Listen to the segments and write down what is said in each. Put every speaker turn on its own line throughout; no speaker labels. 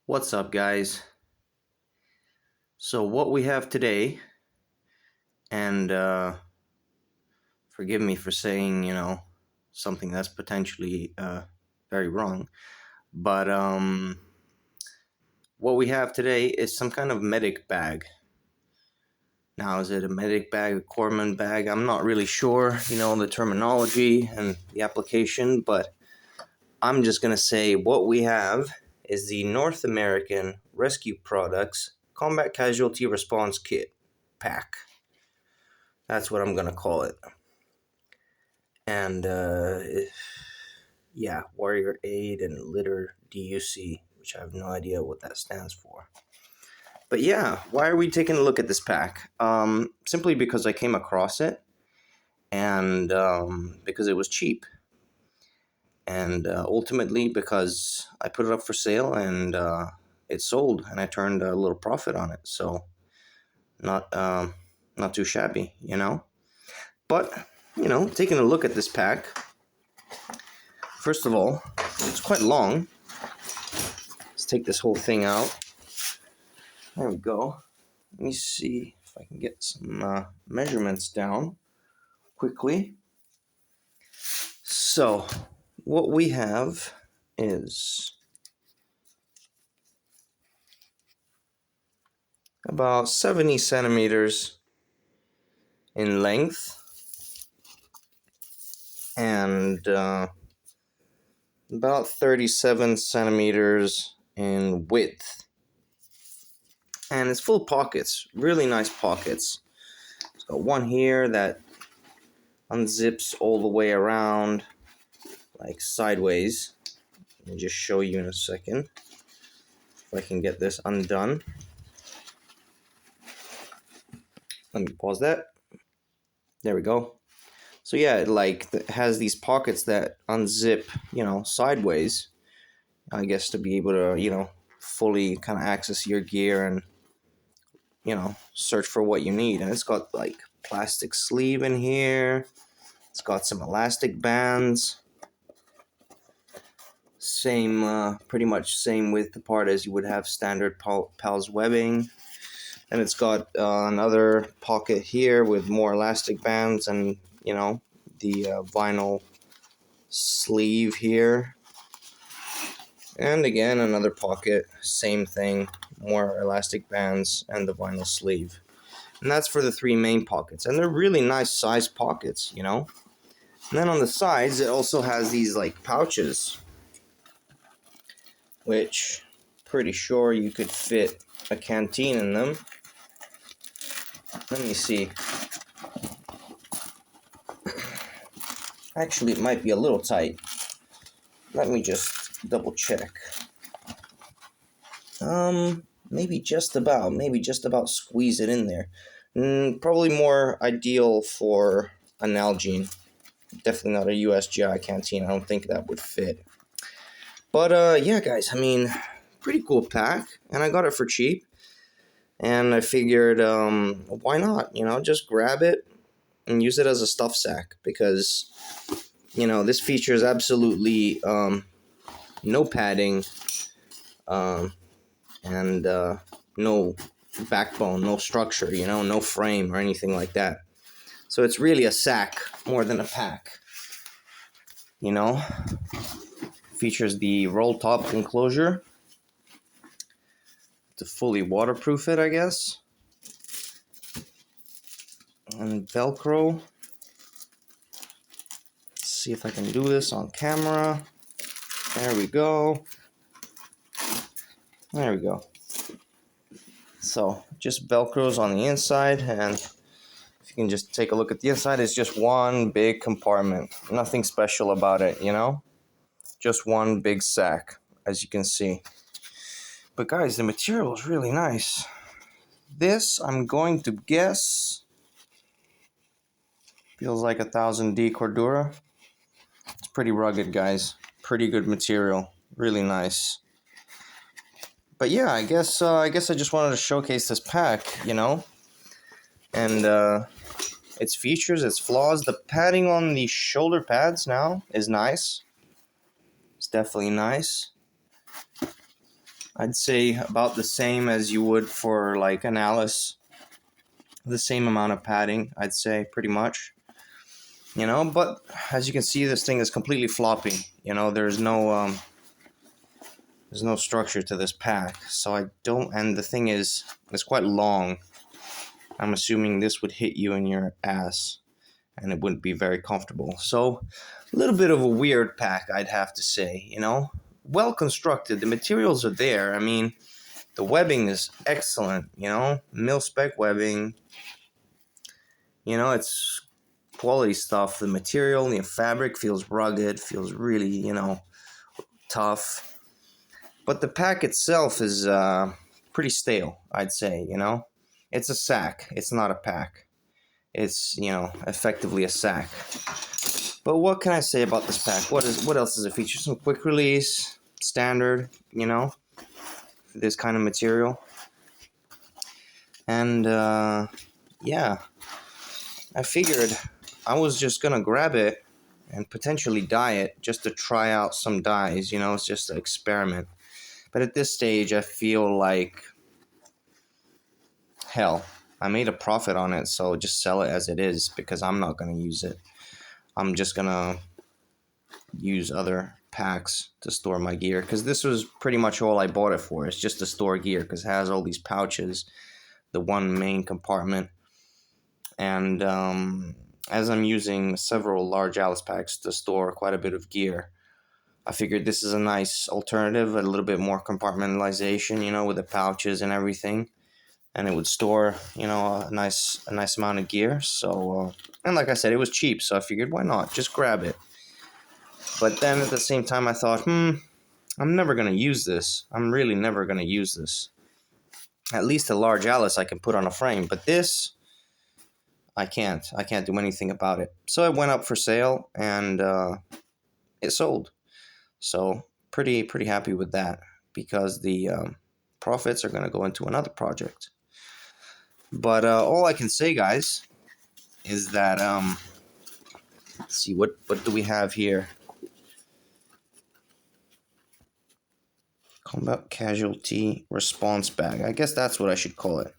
What's up, guys? So what we have today, and forgive me for saying, something that's potentially very wrong, but what we have today is some kind of medic bag. Now, is it a medic bag, a corpsman bag? I'm not really sure, the terminology and the application, but I'm just going to say what we have is the North American Rescue Products Combat Casualty Response Kit pack. That's what I'm going to call it. And, Warrior Aid and Litter DUC, which I have no idea what that stands for. But yeah, why are we taking a look at this pack? Simply because I came across it, and because it was cheap. And ultimately because I put it up for sale, and it sold, and I turned a little profit on it. So not too shabby, But, taking a look at this pack, first of all, it's quite long. Let's take this whole thing out. There we go. Let me see if I can get some measurements down quickly. So, what we have is about 70 centimeters in length, and about 37 centimeters in width. And it's full of pockets, really nice pockets. It's got one here that unzips all the way around, like sideways. Let me just show you in a second if I can get this undone. Let me pause that. There we go. So yeah, it has these pockets that unzip, sideways, I guess, to be able to, fully kind of access your gear and, search for what you need. And it's got like plastic sleeve in here. It's got some elastic bands. Same, pretty much same width apart as you would have standard PALS webbing. And it's got another pocket here with more elastic bands and, the vinyl sleeve here. And again, another pocket, same thing, more elastic bands and the vinyl sleeve. And that's for the three main pockets. And they're really nice sized pockets, And then on the sides, it also has these like pouches, which pretty sure you could fit a canteen in them. Let me see. Actually, it might be a little tight. Let me just double check. Maybe just about squeeze it in there. Probably more ideal for an Nalgene. Definitely not a USGI canteen. I don't think that would fit. But yeah, guys, pretty cool pack, and I got it for cheap. And I figured, why not? Just grab it and use it as a stuff sack, because, this features absolutely no padding, and no backbone, no structure, no frame or anything like that. So it's really a sack more than a pack, Features the roll top enclosure to fully waterproof it, I guess. And Velcro. Let's see if I can do this on camera. There we go. There we go. So just Velcros on the inside, and if you can just take a look at the inside, it's just one big compartment. Nothing special about it, Just one big sack, as you can see. But guys, the material is really nice. This, I'm going to guess, feels like 1000D Cordura. It's pretty rugged, guys. Pretty good material. Really nice. But yeah, I guess I just wanted to showcase this pack, and its features, its flaws. The padding on the shoulder pads now is nice. It's definitely nice. I'd say about the same as you would for like an Alice. The same amount of padding, I'd say, pretty much. But as you can see, this thing is completely floppy. There's no structure to this pack, so I don't. And the thing is, it's quite long. I'm assuming this would hit you in your ass, and it wouldn't be very comfortable. So, a little bit of a weird pack, I'd have to say. Well constructed. The materials are there. I mean, the webbing is excellent. Mil spec webbing. It's quality stuff. The material, the fabric feels rugged, feels really, tough. But the pack itself is pretty stale, I'd say, It's a sack. It's not a pack. It's, effectively a sack. But what can I say about this pack? What else does it feature? Some quick release, standard, this kind of material. And, yeah, I figured I was just going to grab it and potentially dye it just to try out some dyes, it's just an experiment. But at this stage, I feel like, hell, I made a profit on it, so just sell it as it is because I'm not going to use it. I'm just going to use other packs to store my gear because this was pretty much all I bought it for. It's just to store gear because it has all these pouches, the one main compartment. And as I'm using several large Alice packs to store quite a bit of gear, I figured this is a nice alternative, a little bit more compartmentalization, with the pouches and everything. And it would store, a nice amount of gear. So, and like I said, it was cheap, so I figured, why not? Just grab it. But then at the same time, I thought, I'm never going to use this. I'm really never going to use this. At least a large Alice I can put on a frame, but this, I can't. I can't do anything about it. So it went up for sale, and it sold. So pretty happy with that because the profits are going to go into another project. But all I can say, guys, is that let's see, what do we have here? Combat Casualty Response Bag. I guess that's what I should call it.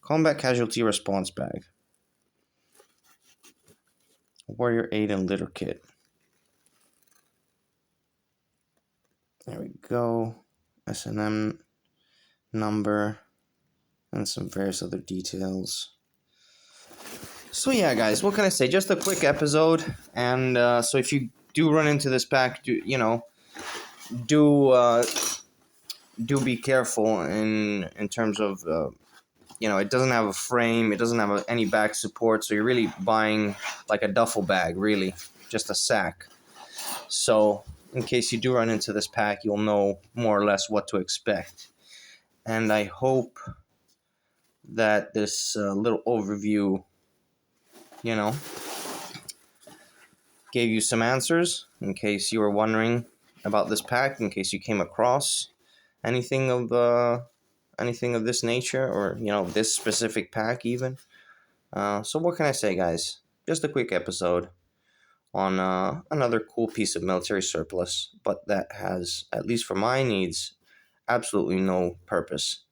Combat Casualty Response Bag. Warrior Aid and Litter Kit. There we go. S&M number and some various other details. So yeah, guys, what can I say? Just a quick episode, and so if you do run into this pack, do be careful in terms of it doesn't have a frame, it doesn't have any back support, so you're really buying like a duffel bag, really, just a sack. So in case you do run into this pack, you'll know more or less what to expect. And I hope that this little overview, gave you some answers in case you were wondering about this pack, in case you came across anything of this nature, or this specific pack even. So what can I say, guys? Just a quick episode on another cool piece of military surplus, but that has, at least for my needs, absolutely no purpose.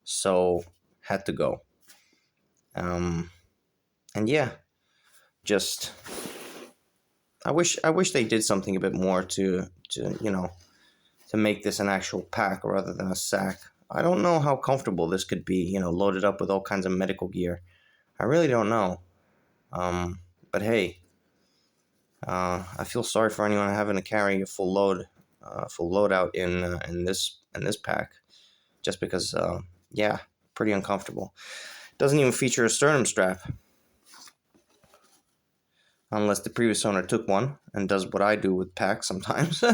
So had to go. And yeah, just I wish they did something a bit more to make this an actual pack rather than a sack. I don't know how comfortable this could be, loaded up with all kinds of medical gear. I really don't know. But hey, I feel sorry for anyone having to carry a full loadout in this pack, just because pretty uncomfortable. Doesn't even feature a sternum strap, unless the previous owner took one and does what I do with packs sometimes,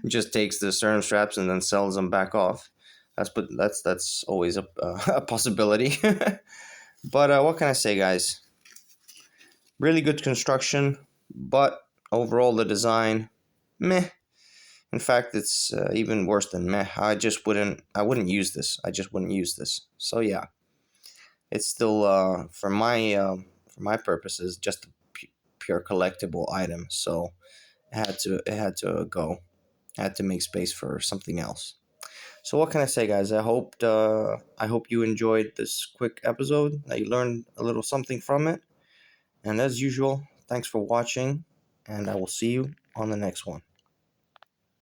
just takes the sternum straps and then sells them back off. That's always a possibility. But what can I say, guys? Really good construction, but overall the design, meh. In fact, it's even worse than meh. I wouldn't use this. I just wouldn't use this. So yeah, it's still for my purposes just a pure collectible item. So it had to go. I had to make space for something else. So what can I say, guys? I hope you enjoyed this quick episode, that you learned a little something from it. And as usual, thanks for watching, and I will see you on the next one.